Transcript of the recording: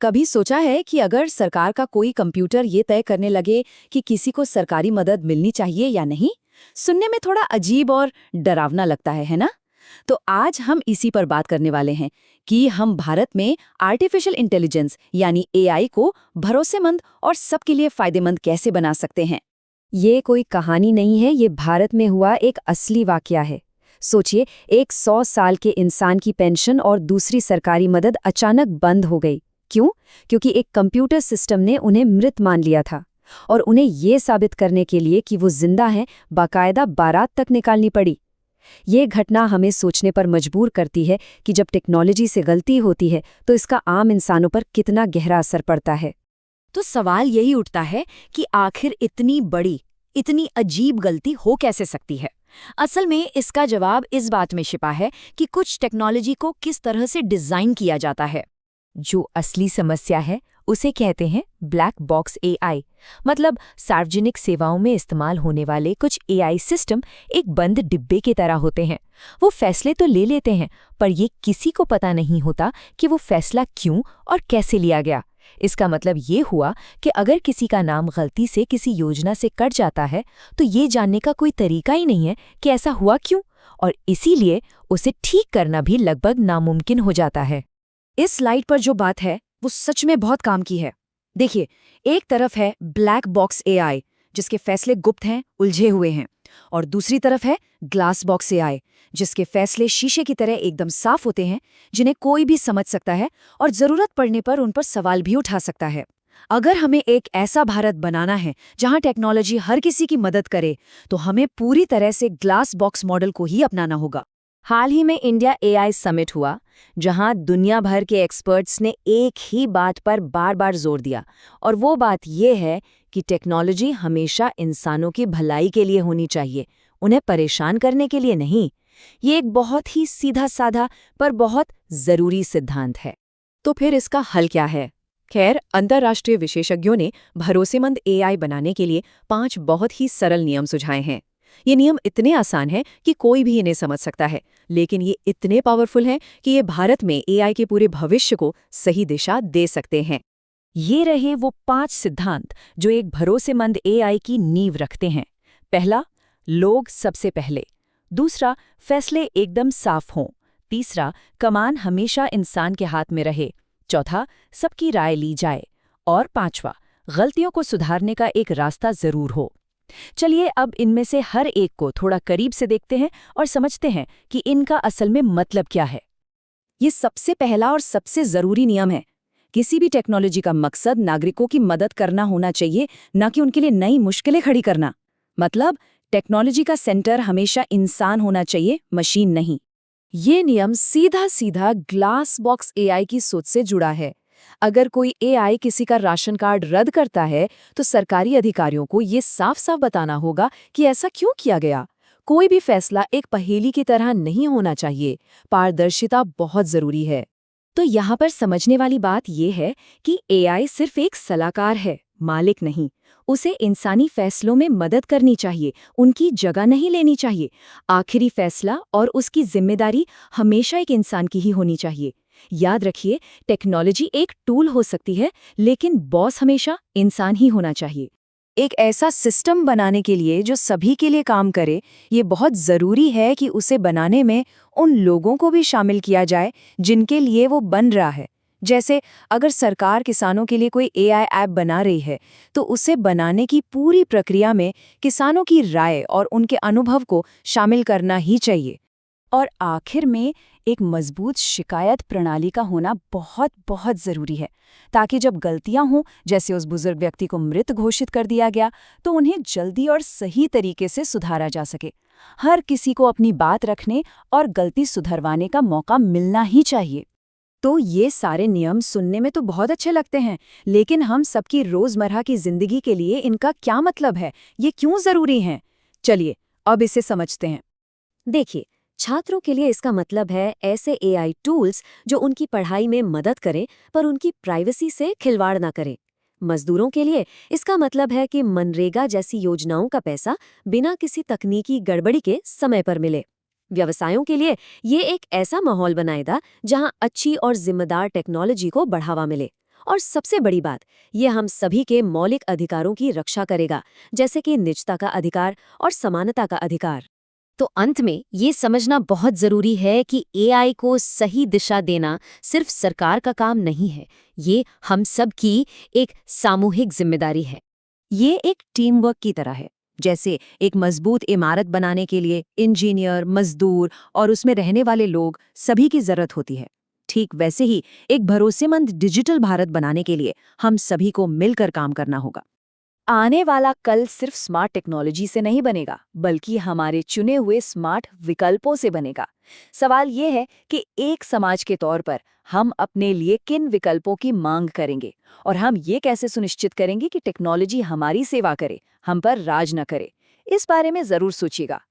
कभी सोचा है कि अगर सरकार का कोई कंप्यूटर ये तय करने लगे कि किसी को सरकारी मदद मिलनी चाहिए या नहीं? सुनने में थोड़ा अजीब और डरावना लगता है ना? तो आज हम इसी पर बात करने वाले हैं कि हम भारत में आर्टिफिशियल इंटेलिजेंस यानी एआई को भरोसेमंद और सबके लिए फायदेमंद कैसे बना सकते हैं। ये कोई कहानी नहीं है, ये भारत में हुआ एक असली वाकया है। सोचिए, एक 100 साल के इंसान की पेंशन और दूसरी सरकारी मदद अचानक बंद हो गई। क्यों? क्योंकि एक कंप्यूटर सिस्टम ने उन्हें मृत मान लिया था। और उन्हें ये साबित करने के लिए कि वो जिंदा हैं, बाकायदा बारात तक निकालनी पड़ी। ये घटना हमें सोचने पर मजबूर करती है कि जब टेक्नोलॉजी से गलती होती है तो इसका आम इंसानों पर कितना गहरा असर पड़ता है। तो सवाल यही उठता है कि आखिर इतनी बड़ी, इतनी अजीब गलती हो कैसे सकती है। असल में इसका जवाब इस बात में छिपा है कि कुछ टेक्नोलॉजी को किस तरह से डिजाइन किया जाता है। जो असली समस्या है उसे कहते हैं ब्लैक बॉक्स एआई। मतलब सार्वजनिक सेवाओं में इस्तेमाल होने वाले कुछ एआई सिस्टम एक बंद डिब्बे की तरह होते हैं। वो फैसले तो ले लेते हैं, पर ये किसी को पता नहीं होता कि वो फैसला क्यों और कैसे लिया गया। इसका मतलब ये हुआ कि अगर किसी का नाम गलती से किसी योजना से कट जाता है तो ये जानने का कोई तरीका ही नहीं है कि ऐसा हुआ क्यों, और इसीलिए उसे ठीक करना भी लगभग नामुमकिन हो जाता है। इस स्लाइड पर जो बात है वो सच में बहुत काम की है। देखिए, एक तरफ है ब्लैक बॉक्स एआई जिसके फैसले गुप्त हैं, उलझे हुए हैं, और दूसरी तरफ है ग्लास बॉक्स एआई जिसके फैसले शीशे की तरह एकदम साफ होते हैं, जिन्हें कोई भी समझ सकता है और जरूरत पड़ने पर उन पर सवाल भी उठा सकता है। अगर हमें एक ऐसा भारत बनाना है जहां टेक्नोलॉजी हर किसी की मदद करे, तो हमें पूरी तरह से ग्लास बॉक्स मॉडल को ही अपनाना होगा। हाल ही में इंडिया एआई समिट हुआ, जहां दुनिया भर के एक्सपर्ट्स ने एक ही बात पर बार बार जोर दिया, और वो बात ये है कि टेक्नोलॉजी हमेशा इंसानों की भलाई के लिए होनी चाहिए, उन्हें परेशान करने के लिए नहीं। ये एक बहुत ही सीधा साधा पर बहुत जरूरी सिद्धांत है। तो फिर इसका हल क्या है? खैर, अंतर्राष्ट्रीय विशेषज्ञों ने भरोसेमंद एआई बनाने के लिए 5 बहुत ही सरल नियम सुझाए हैं। ये नियम इतने आसान हैं कि कोई भी इन्हें समझ सकता है, लेकिन ये इतने पावरफुल हैं कि ये भारत में एआई के पूरे भविष्य को सही दिशा दे सकते हैं। ये रहे वो 5 सिद्धांत जो एक भरोसेमंद एआई की नींव रखते हैं। पहला, लोग सबसे पहले। दूसरा, फैसले एकदम साफ हों। तीसरा, कमान हमेशा इंसान के हाथ में रहे। चौथा, सबकी राय ली जाए। और पांचवा, गलतियों को सुधारने का एक रास्ता जरूर हो। चलिए अब इनमें से हर एक को थोड़ा करीब से देखते हैं और समझते हैं कि इनका असल में मतलब क्या है। ये सबसे पहला और सबसे जरूरी नियम है। किसी भी टेक्नोलॉजी का मकसद नागरिकों की मदद करना होना चाहिए, न कि उनके लिए नई मुश्किलें खड़ी करना। मतलब टेक्नोलॉजी का सेंटर हमेशा इंसान होना चाहिए, मशीन नहीं। ये नियम सीधा सीधा ग्लास बॉक्स एआई की सोच से जुड़ा है। अगर कोई एआई किसी का राशन कार्ड रद्द करता है तो सरकारी अधिकारियों को ये साफ साफ बताना होगा कि ऐसा क्यों किया गया। कोई भी फैसला एक पहेली की तरह नहीं होना चाहिए। पारदर्शिता बहुत जरूरी है। तो यहाँ पर समझने वाली बात यह है कि एआई सिर्फ एक सलाहकार है, मालिक नहीं। उसे इंसानी फैसलों में मदद करनी चाहिए, उनकी जगह नहीं लेनी चाहिए। आखिरी फैसला और उसकी जिम्मेदारी हमेशा एक इंसान की ही होनी चाहिए। याद रखिए, टेक्नोलॉजी एक टूल हो सकती है, लेकिन बॉस हमेशा इंसान ही होना चाहिए। एक ऐसा सिस्टम बनाने के लिए जो सभी के लिए काम करे, ये बहुत ज़रूरी है कि उसे बनाने में उन लोगों को भी शामिल किया जाए जिनके लिए वो बन रहा है। जैसे अगर सरकार किसानों के लिए कोई एआई ऐप बना रही है, तो उसे बनाने की पूरी प्रक्रिया में किसानों की राय और उनके अनुभव को शामिल करना ही चाहिए। और आखिर में एक मजबूत शिकायत प्रणाली का होना बहुत बहुत ज़रूरी है, ताकि जब गलतियां हों, जैसे उस बुजुर्ग व्यक्ति को मृत घोषित कर दिया गया, तो उन्हें जल्दी और सही तरीके से सुधारा जा सके। हर किसी को अपनी बात रखने और गलती सुधरवाने का मौका मिलना ही चाहिए। तो ये सारे नियम सुनने में तो बहुत अच्छे लगते हैं, लेकिन हम सबकी रोज़मर्रा की ज़िंदगी के लिए इनका क्या मतलब है, ये क्यों ज़रूरी हैं? चलिए अब इसे समझते हैं। देखिए, छात्रों के लिए इसका मतलब है ऐसे एआई टूल्स जो उनकी पढ़ाई में मदद करें पर उनकी प्राइवेसी से खिलवाड़ ना करें। मजदूरों के लिए इसका मतलब है कि मनरेगा जैसी योजनाओं का पैसा बिना किसी तकनीकी गड़बड़ी के समय पर मिले। व्यवसायों के लिए ये एक ऐसा माहौल बनाएगा जहां अच्छी और जिम्मेदार टेक्नोलॉजी को बढ़ावा मिले। और सबसे बड़ी बात, ये हम सभी के मौलिक अधिकारों की रक्षा करेगा, जैसे कि निजता का अधिकार और समानता का अधिकार। तो अंत में ये समझना बहुत जरूरी है कि एआई को सही दिशा देना सिर्फ सरकार का काम नहीं है, ये हम सब की एक सामूहिक जिम्मेदारी है। ये एक टीम वर्क की तरह है। जैसे एक मजबूत इमारत बनाने के लिए इंजीनियर, मजदूर और उसमें रहने वाले लोग सभी की जरूरत होती है, ठीक वैसे ही एक भरोसेमंद डिजिटल भारत बनाने के लिए हम सभी को मिलकर काम करना होगा। आने वाला कल सिर्फ स्मार्ट टेक्नोलॉजी से नहीं बनेगा, बल्कि हमारे चुने हुए स्मार्ट विकल्पों से बनेगा। सवाल ये है कि एक समाज के तौर पर हम अपने लिए किन विकल्पों की मांग करेंगे और हम ये कैसे सुनिश्चित करेंगे कि टेक्नोलॉजी हमारी सेवा करे, हम पर राज न करे। इस बारे में जरूर सोचिएगा।